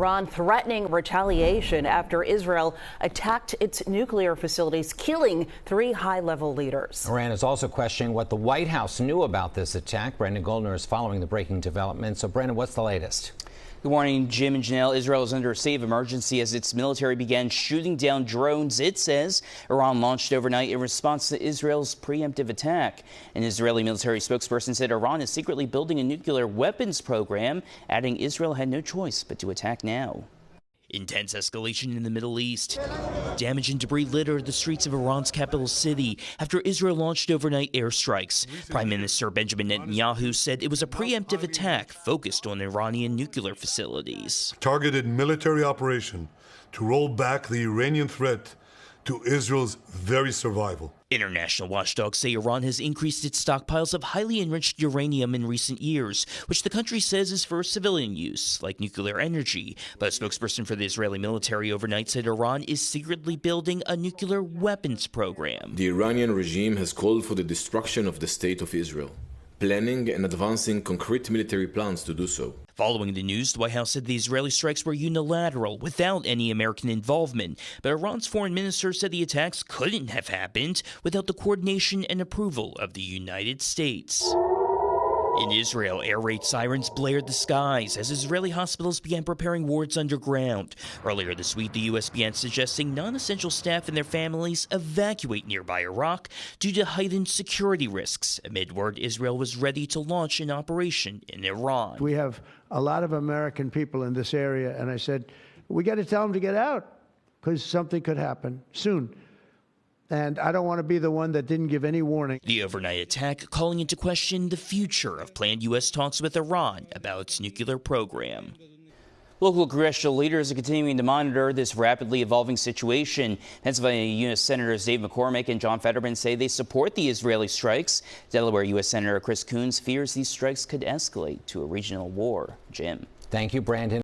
Iran threatening retaliation after Israel attacked its nuclear facilities, killing 3 high-level leaders. Iran is also questioning what the White House knew about this attack. Brendan Goldner is following the breaking developments. So, Brendan, what's the latest? Good morning, Jim and Janelle. Israel is under a state of emergency as its military began shooting down drones it says Iran launched overnight in response to Israel's preemptive attack. An Israeli military spokesperson said Iran is secretly building a nuclear weapons program, adding Israel had no choice but to attack now. Intense escalation in the Middle East. Damage and debris littered the streets of Iran's capital city after Israel launched overnight airstrikes. Prime Minister Benjamin Netanyahu said it was a preemptive attack focused on Iranian nuclear facilities. Targeted military operation to roll back the Iranian threat to Israel's very survival. International watchdogs say Iran has increased its stockpiles of highly enriched uranium in recent years, which the country says is for civilian use, like nuclear energy. But a spokesperson for the Israeli military overnight said Iran is secretly building a nuclear weapons program. The Iranian regime has called for the destruction of the state of Israel, planning and advancing concrete military plans to do so. Following the news, the White House said the Israeli strikes were unilateral, without any American involvement. But Iran's foreign minister said the attacks couldn't have happened without the coordination and approval of the United States. In Israel, air raid sirens blared the skies as Israeli hospitals began preparing wards underground. Earlier this week, the U.S. began suggesting non-essential staff and their families evacuate nearby Iraq due to heightened security risks, amid word Israel was ready to launch an operation in Iran. We have a lot of American people in this area, and I said, we got to tell them to get out because something could happen soon. And I don't want to be the one that didn't give any warning. The overnight attack calling into question the future of planned U.S. talks with Iran about its nuclear program. Local congressional leaders are continuing to monitor this rapidly evolving situation. Pennsylvania U.S. Senators Dave McCormick and John Fetterman say they support the Israeli strikes. Delaware U.S. Senator Chris Coons fears these strikes could escalate to a regional war. Jim. Thank you, Brandon.